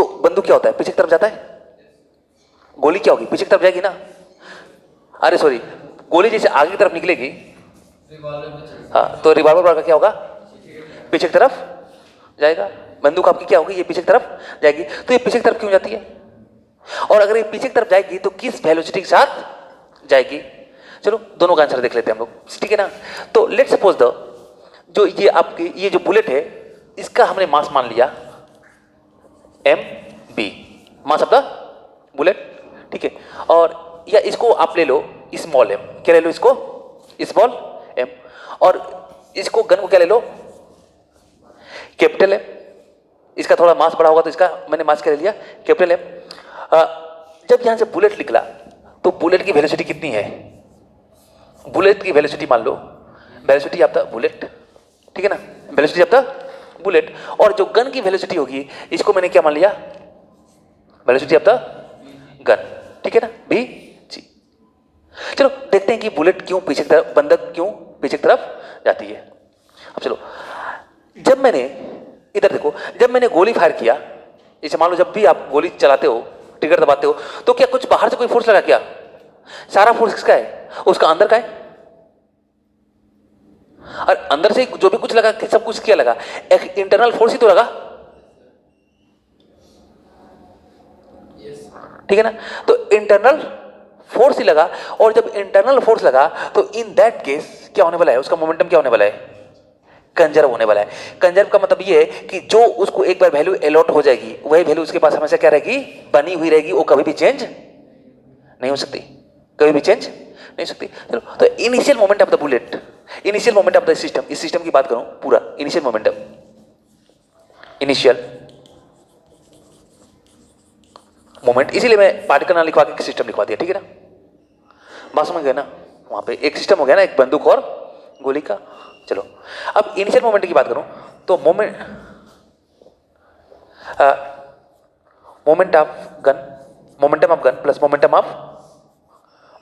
तो बंदूक क्या होता है, पीछे की तरफ जाता है, गोली क्या होगी, पीछे की तरफ जाएगी ना, अरे सॉरी, गोली जैसे आगे की तरफ निकलेगी, हाँ, तो रिवॉल्वर का क्या होगा, पीछे की तरफ जाएगा। बंदूक आपकी क्या होगी, ये पीछे की तरफ जाएगी। तो ये पीछे की तरफ क्यों जाती है, और अगर ये पीछे की तरफ जाएगी तो किस वेलोसिटी के साथ जाएगी। चलो दोनों का आंसर देख लेते हैं हम लोग, ठीक है ना। तो लेट सपोज द जो ये आपकी ये जो बुलेट है, इसका हमने मास मान लिया mb, mass of the bullet, ठीक है। और या इसको आप ले लो स्मॉल m, क्या ले लो इसको, स्मॉल m, और इसको गन को क्या ले लो, कैपिटल M। इसका थोड़ा मास बड़ा होगा तो इसका मैंने मास क्या ले लिया, कैपिटल M। जब यहां से बुलेट निकला तो बुलेट की वेलोसिटी कितनी है, बुलेट की वेलोसिटी मान लो, वेलोसिटी ऑफ द बुलेट, ठीक है ना, वेलोसिटी ऑफ द बुलेट। और जो गन की वेलोसिटी होगी इसको मैंने क्या मान लिया, वेलोसिटी ऑफ द गन, ठीक है ना, बी जी। चलो देखते हैं कि बुलेट क्यों पीछे की तरफ, बंदूक क्यों पीछे की तरफ जाती है। अब चलो, जब मैंने इधर देखो, जब मैंने गोली फायर किया, इसे मान लो जब भी आप गोली चलाते हो, ट्रिगर दबाते हो, तो क्या कुछ बाहर से कोई फोर्स लगा, क्या सारा फोर्स किसका है, उसका अंदर का है, और अंदर से जो भी कुछ लगा सब कुछ क्या लगा, एक इंटरनल फोर्स ही तो लगा, ठीक है ना। तो इंटरनल फोर्स ही लगा, और जब इंटरनल फोर्स लगा तो इन दैट केस क्या होने वाला है, उसका मोमेंटम क्या होने वाला है, कंजर्व होने वाला है। कंजर्व का मतलब ये है कि जो उसको एक बार वैल्यू अलॉट हो जाएगी, वही वैल्यू उसके पास हमेशा क्या रहेगी, बनी हुई रहेगी, वो कभी भी चेंज नहीं हो सकती, कभी भी चेंज नहीं हो सकती। चलो, तो initial moment of the bullet, initial moment of the system, इस सिस्टम की बात करूं पूरा, इनिशियल मोमेंटम, इनिशियल मोमेंट, इसीलिए मैं पार्टिकल ना लिखवा के सिस्टम लिखवा दिया, ठीक है ना, बात समझ गए ना। वहां पे एक सिस्टम हो गया ना, एक बंदूक और गोली का। चलो अब इनिशियल मोमेंट की बात करूं तो moment of gun, momentum of gun plus momentum of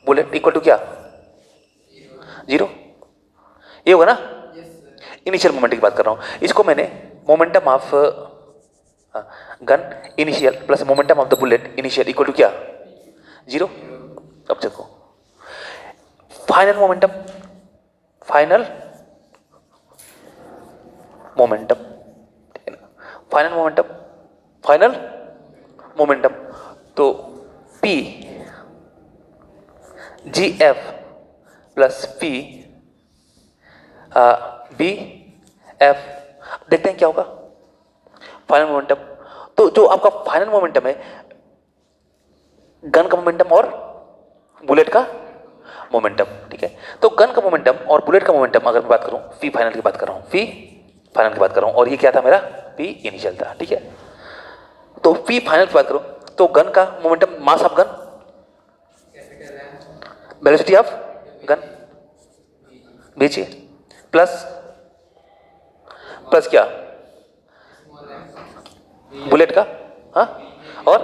bullet equal to क्या, 0, ये होगा ना। इनिशियल मोमेंट की बात कर रहा हूं, इसको मैंने momentum of gun initial plus momentum of the bullet initial equal to क्या, 0। अब देखो फाइनल मोमेंटम, फाइनल मोमेंटम, ठीक है ना, फाइनल मोमेंटम, फाइनल मोमेंटम, तो P GF plus P BF, देखते हैं क्या होगा फाइनल मोमेंटम। तो जो आपका फाइनल मोमेंटम है, गन का मोमेंटम और बुलेट का मोमेंटम, ठीक है। तो गन का मोमेंटम और बुलेट का मोमेंटम अगर मैं बात करूं, फी फाइनल की बात कर रहा हूं, फी फाइनल की बात कर रहा हूं, और ये क्या था मेरा, पी इनिशियल था, ठीक है। तो पी फाइनल की बात करूं तो गन का momentum, mass of gun, velocity of gun, बीच प्लस प्लस क्या, बुलेट का, हाँ, और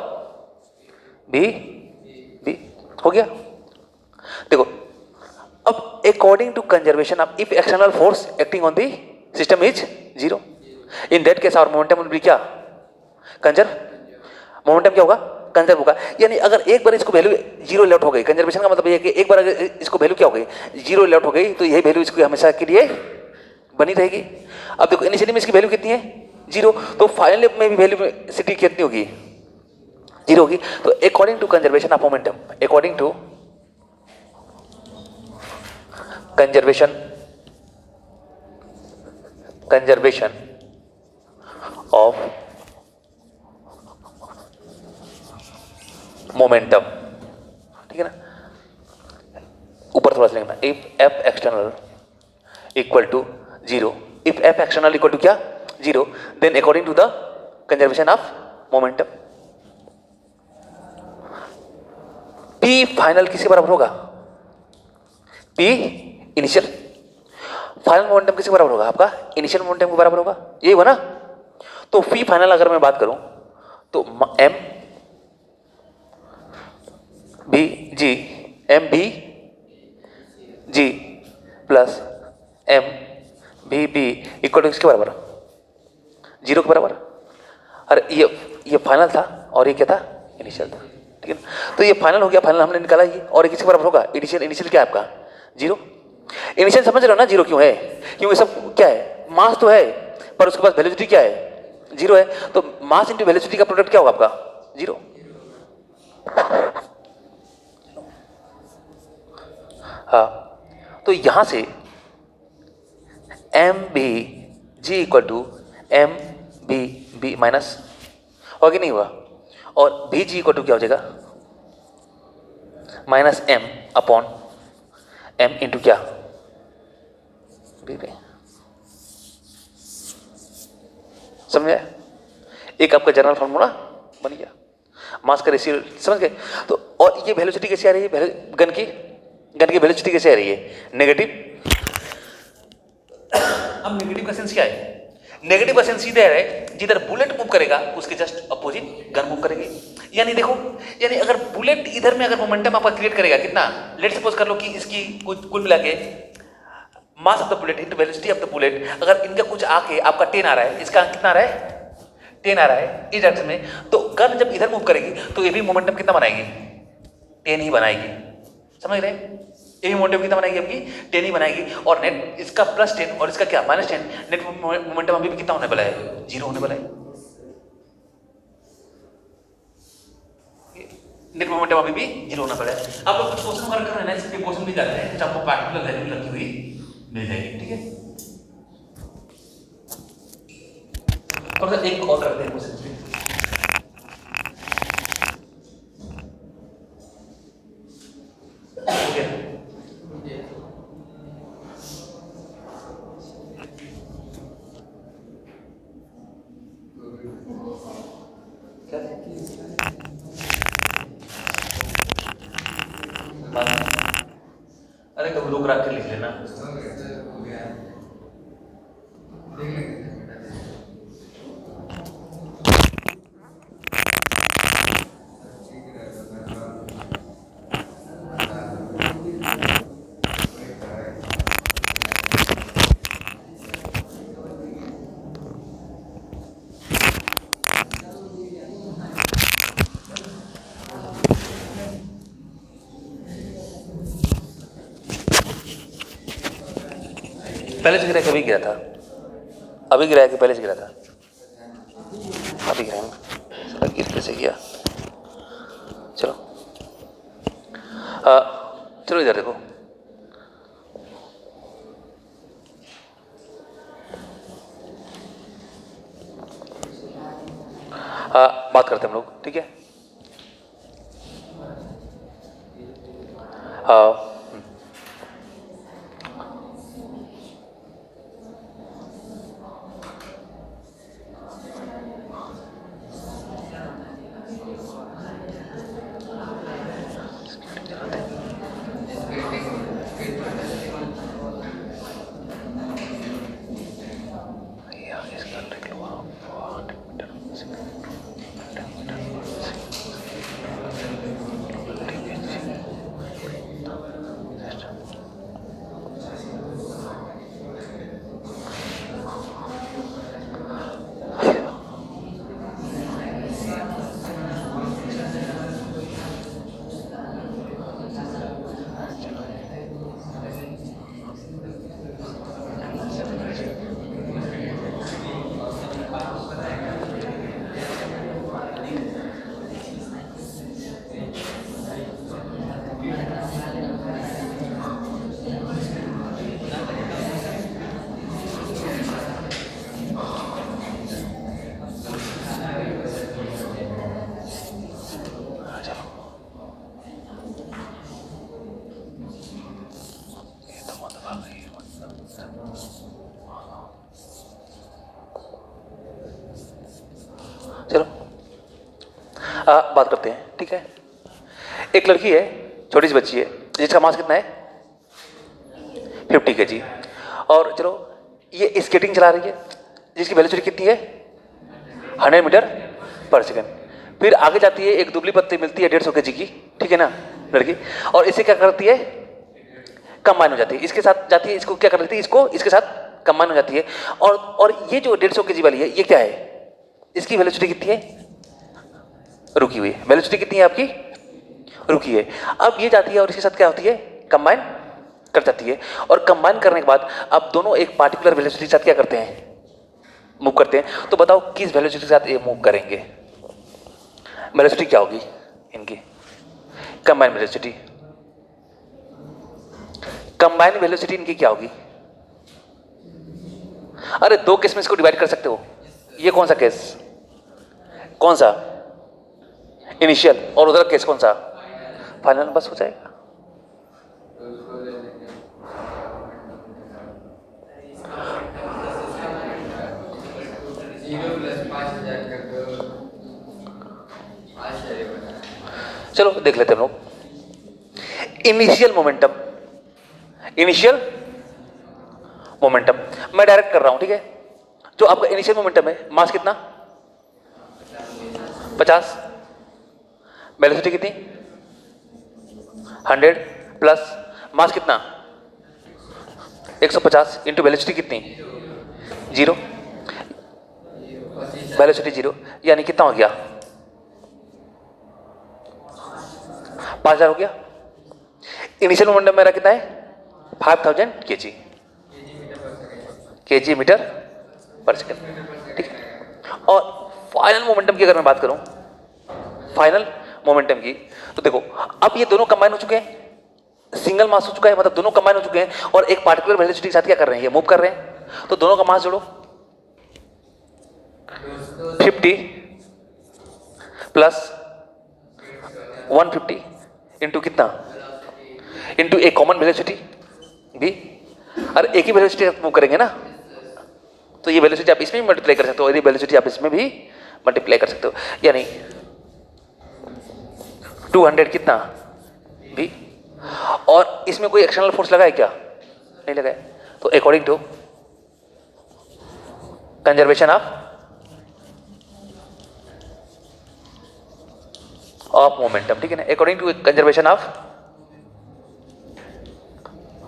बी बी हो गया। देखो अब according to conservation of, if external force acting on the system is 0, in that case our momentum will be क्या, कंजर्व, मोमेंटम क्या होगा, कंजर्व होगा। यानी अगर एक बार इसको वैल्यू 0 लेआउट हो गई, कंजर्वेशन का मतलब ये है कि एक बार अगर इसको वैल्यू क्या हो गई, 0 लेआउट हो गई, तो यही वैल्यू इसको हमेशा के लिए बनी रहेगी। अब देखो इनिशियली में इसकी वैल्यू कितनी है, 0, तो फाइनली में भी वैल्यू सिटी कितनी होगी, 0 होगी। तो according to conservation of momentum, according to conservation of momentum, ठीक है ना, ऊपर थोड़ा सा लिखना, if F external equal to 0, if F external equal to क्या, 0, then according to the conservation of momentum, P final किसके बराबर होगा, पी इनिशियल, फाइनल मोमेंटम किसके बराबर होगा, आपका इनिशियल मोमेंटम के बराबर होगा, ये हुआ ना। तो पी फाइनल अगर मैं बात करूं तो M B G, M B G plus M B B equal to किसके बराबर, 0 के बराबर। अरे ये ये फाइनल था और ये क्या था, इनिशियल था, ठीक है ना। तो ये फाइनल हो गया, फाइनल हमने निकाला ये, और ये किसके बराबर होगा, इनिशियल। इनिशियल क्या है आपका, जीरो। इनिशियल समझ रहे हो ना जीरो क्यों है, क्योंकि सब क्या है, मास तो है पर उसके पास वेलोसिटी क्या है, जीरो है। तो मास इंटू वेलोसिटी का प्रोडक्ट क्या होगा आपका, जीरो। हाँ, तो यहां से M B G equal to M B B minus, होगा कि नहीं हुआ, और बी जी इक्वल टू क्या हो जाएगा, minus M upon M into क्या, बी बी। समझ गए, एक आपका जनरल फॉर्मूला बन गया, मास का रेशियो, समझ गए। तो और ये वेलोसिटी कैसे आ रही है, गन की वेलोसिटी कैसे आ रही है, नेगेटिव। अब नेगेटिव का सेंस क्या है, नेगेटिव का सेंस सीधे है, जिधर बुलेट मूव करेगा उसके जस्ट अपोजिट गन मूव करेगी। यानी देखो, यानी अगर बुलेट इधर में अगर मोमेंटम आपका क्रिएट करेगा कितना, लेट सपोज कर लो कि इसकी कुल मिला के mass of the bullet into velocity of the bullet, अगर इनका कुछ आके आपका 10 आ रहा है, इसका कितना आ रहा है, 10 आ रहा है इस डायरेक्शन में, तो गन जब इधर मूव करेगी तो ये भी मोमेंटम कितना बनाएगी, 10 ही बनाएगी। समझ रहे, ये भी मोमेंटम कितना बनाएगी आपकी, 10 ही बनाएगी। और नेट इसका +10 और इसका क्या -10, नेट मोमेंटम अभी भी कितना होने वाला है, जीरो होने वाला है। नेट मोमेंटम अभी भी जीरो होना पड़ा है। आप लोग कुछ क्वेश्चन वर्क कर रहे हैं, इसके क्वेश्चन भी जाते हैं, कुछ आपको पार्टिकुलर वैल्यू रखी हुई मिल जाएगी, ठीक है। थोड़ा सा एक और करते हैं क्वेश्चन पे, हो गया। अरे कभी रोक रख के लिख लेना। पहले से गिरा कभी गिरा था, अभी गिरा है कि पहले से गिरा था, अभी गिरा है, गिर कैसे गया। चलो चलो इधर देखो, बात करते हैं हम लोग, ठीक है। चलो बात करते हैं, ठीक है। एक लड़की है, छोटी सी बच्ची है, जिसका मास कितना है 50 kg, और चलो ये स्केटिंग चला रही है, जिसकी वेलोसिटी कितनी है 100 मीटर पर सेकंड। फिर आगे जाती है, एक दुबली पत्ती मिलती है 150 kg की, ठीक है ना लड़की, और इसे क्या करती है, कंबाइन हो जाती है, इसके साथ जाती है, इसको क्या कर लेती है, इसको इसके साथ कंबाइन हो जाती है। और ये जो 150 kg वाली है, ये क्या है, इसकी वेलोसिटी कितनी है रुकी हुई है। वेलोसिटी कितनी है आपकी? रुकी है। अब ये जाती है और इसके साथ क्या होती है? कंबाइन कर जाती है। और कंबाइन करने के बाद अब दोनों एक पार्टिकुलर वेलोसिटी के साथ क्या करते हैं? मूव करते हैं। तो बताओ किस वेलोसिटी के साथ ये मूव करेंगे? वेलोसिटी क्या होगी इनकी? Combine velocity. कंबाइन वेलोसिटी इनकी क्या होगी? अरे दो केस में इसको डिवाइड कर सकते हो। ये कौन सा केस? कौन सा? इनिशियल। और उधर केस कौन सा? फाइनल। बस हो जाएगा। चलो देख लेते हैं हम लोग। इनिशियल मोमेंटम, इनिशियल मोमेंटम मैं डायरेक्ट कर रहा हूं, ठीक है? जो आपका इनिशियल मोमेंटम है, मास कितना? 50। वेलोसिटी कितनी? 100 प्लस मास कितना? 150 इंटू वेलोसिटी कितनी? 0। वेलोसिटी 0 यानी कितना हो गया? 5000 हो गया। इनिशियल मोमेंटम मेरा कितना है? 5000 केजी मीटर पर सेकेंड, ठीक है? और फाइनल मोमेंटम की अगर मैं बात करूं, फाइनल मोमेंटम की, तो देखो अब ये दोनों कंबाइन हो चुके हैं, सिंगल मास हो चुका है, मतलब दोनों कंबाइन हो चुके हैं और एक पार्टिकुलर वेलोसिटी के साथ क्या कर रहे हैं? ये मूव कर रहे हैं। तो दोनों का मास जोड़ो, 50 प्लस 150 इंटू कितना? इंटू एक कॉमन वेलोसिटी भी। अरे एक ही वेलोसिटी मूव करेंगे ना, तो ये वेलोसिटी आप इसमें भी मल्टीप्लाई कर सकते हो, यदि वेलोसिटी आप इसमें भी मल्टीप्लाई कर सकते हो, यानी 200 कितना? भी। और इसमें कोई एक्सटर्नल फोर्स लगा है क्या? नहीं लगा है। तो according to conservation of momentum, ठीक है ना? According to conservation of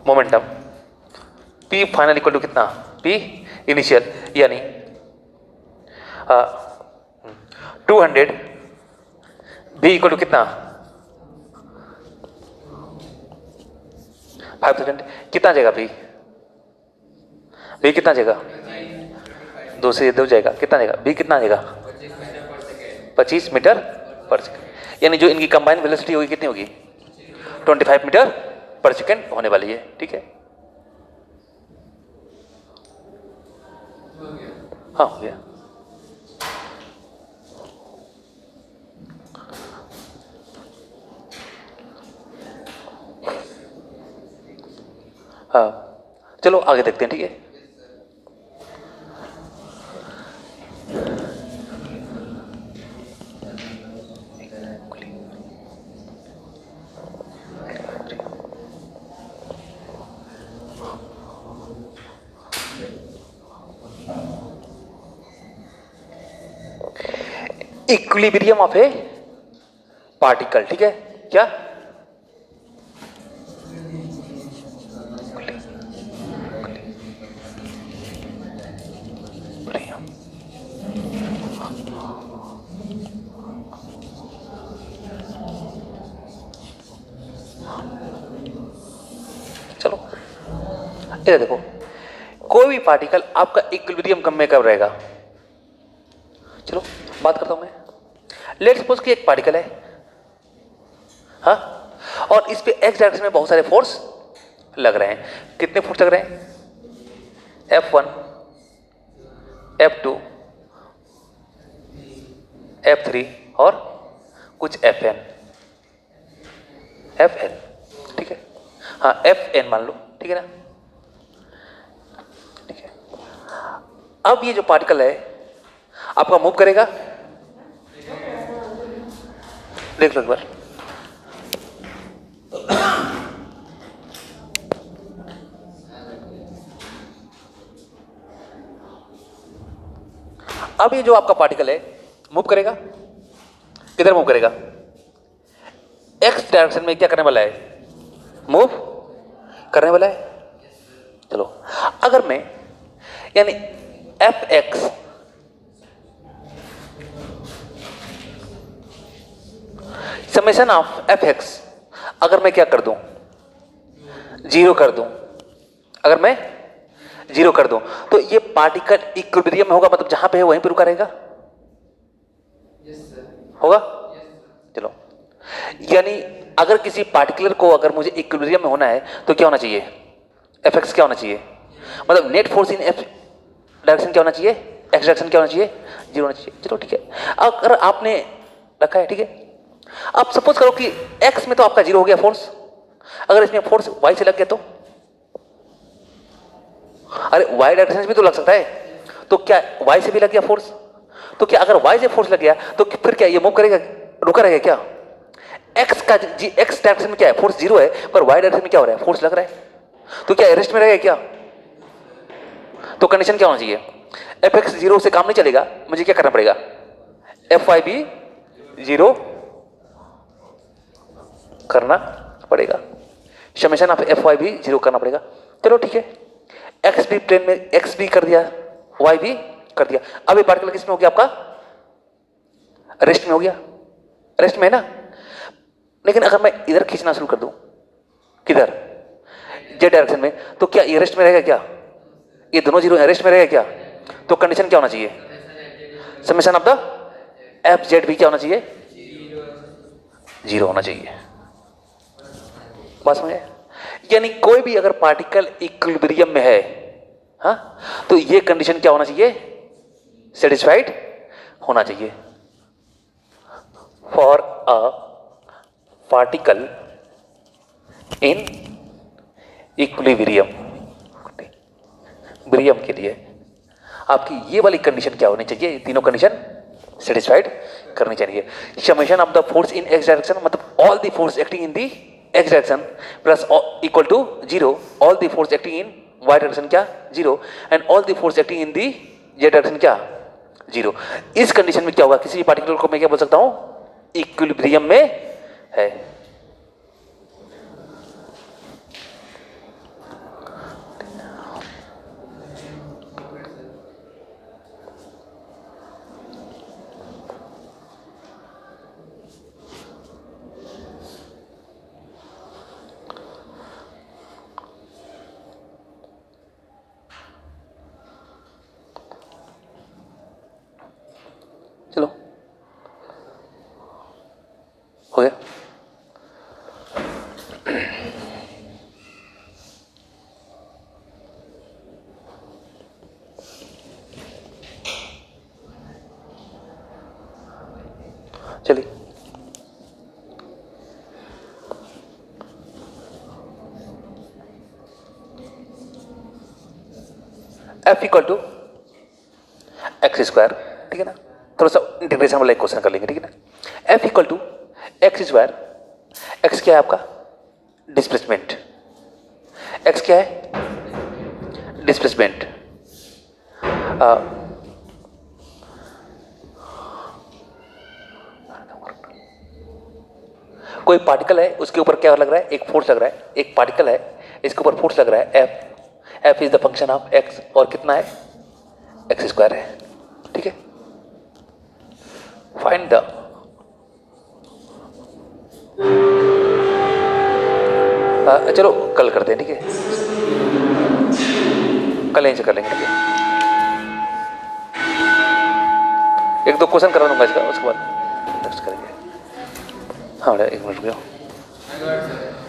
momentum, P final equal to कितना? पी इनिशियल, यानी 200 भी इक्वल टू कितना? 5000। कितना जाएगा भी? भी कितना जाएगा? 2 से 2 जाएगा। कितना जाएगा भी? कितना जाएगा? 25 मीटर पर सेकेंड। यानी जो इनकी कंबाइंड वेलोसिटी होगी कितनी होगी? 25 मीटर पर सेकेंड होने वाली है, ठीक है? हाँ हो गया। हाँ चलो आगे देखते हैं, ठीक है? इक्विलिब्रियम ऑफ ए पार्टिकल, ठीक है? क्या? चलो इधर देखो, कोई भी पार्टिकल आपका इक्विलिब्रियम कम में कब रहेगा? चलो बात करता हूं मैं। लेट्स सपोज कि एक पार्टिकल है, हाँ, और इस पे एक्स डायरेक्शन में बहुत सारे फोर्स लग रहे हैं। कितने फोर्स लग रहे हैं? F1, F2, F3 और कुछ Fn, ठीक है? हाँ Fn मान लो, ठीक है ना? ठीक है। अब ये जो पार्टिकल है आपका मूव करेगा, देख लो एक बार। अब ये जो आपका पार्टिकल है मूव करेगा, किधर मूव करेगा? एक्स डायरेक्शन में क्या करने वाला है? मूव करने वाला है। चलो अगर मैं यानी Fx summation of F x अगर मैं क्या कर दूं, जीरो कर दूं, अगर मैं जीरो कर दूं तो ये पार्टिकल इक्विलिब्रियम में होगा, मतलब जहां पे है वहीं पे रुका रहेगा। होगा? चलो, यानी अगर किसी पार्टिकुलर को अगर मुझे इक्विलिब्रियम में होना है तो क्या होना चाहिए, एफ एक्स क्या होना चाहिए, मतलब net force in F direction क्या होना चाहिए, एक्स डायरेक्शन क्या होना चाहिए, जीरो होना चाहिए। चलो ठीक है, अगर आपने रखा है, ठीक है, आप सपोज करो कि एक्स में तो आपका जीरो हो गया फोर्स, अगर इसमें फोर्स वाई से लग गया तो, अरे वाई डायरेक्शन से भी तो लग सकता है, तो क्या वाई से भी लग गया फोर्स, तो क्या अगर वाई से फोर्स लग गया तो फिर क्या ये मूव करेगा, रुका रहेगा क्या? एक्स का एक्स डायरेक्शन में क्या है, फोर्स जीरो है, पर वाई डायरेक्शन में क्या हो रहा है, फोर्स लग रहा है, तो क्या रेस्ट में रहेगा क्या? तो कंडीशन क्या होना चाहिए, एफ एक्स जीरो से काम नहीं चलेगा, मुझे क्या करना पड़ेगा, एफ वाई भी जीरो करना पड़ेगा, समेशन ऑफ एफ वाई भी जीरो करना पड़ेगा। चलो ठीक है, एक्स भी प्लेन में, एक्स भी कर दिया, वाई भी कर दिया, अब ये पार्टिकल किस में हो गया आपका, रेस्ट में हो गया, रेस्ट में है ना। लेकिन अगर मैं इधर खींचना शुरू कर दूं, किधर, जेड डायरेक्शन में, तो क्या ये रेस्ट में रहेगा क्या, ये दोनों जीरो रेस्ट में रहेगा क्या? तो कंडीशन क्या होना चाहिए, summation of the F Z भी क्या होना चाहिए, जीरो होना चाहिए। बात समझे? यानी कोई भी अगर पार्टिकल इक्विलिब्रियम में है, हाँ, तो ये कंडीशन क्या होना चाहिए, सेटिस्फाइड होना चाहिए। For a particle in equilibrium, ब्रियम के लिए आपकी ये वाली कंडीशन क्या होनी चाहिए, तीनों कंडीशन सेटिस्फाइड करनी चाहिए। Summation of the force in x direction, मतलब all the force acting in the x direction plus equal to zero, all the force acting in y direction क्या, zero, and all the force acting in the z direction क्या, zero. इस condition में क्या होगा, किसी भी particle को मैं क्या बोल सकता हूं, इक्विलिब्रियम में है। चलो हो गया। चलिए, F equal to X square, ठीक है ना, थोड़ा सा इंटीग्रेशन वाला एक क्वेश्चन कर लेंगे, ठीक है ना। F equal to X square, X क्या है आपका, डिस्प्लेसमेंट, एक्स क्या है, डिस्प्लेसमेंट। कोई पार्टिकल है, उसके ऊपर क्या लग रहा है, एक फोर्स लग रहा है, एक पार्टिकल है, इसके ऊपर फोर्स लग रहा है F, F is the function of x, और कितना है, एक्स स्क्वायर है, ठीक है। फाइंड द चलो कल करते हैं, ठीक है, कल यहीं से कर लेंगे, ठीक है। एक दो क्वेश्चन करा दूंगा इसका, उसके बाद नेक्स्ट करेंगे। हाँ, एक मिनट रुको।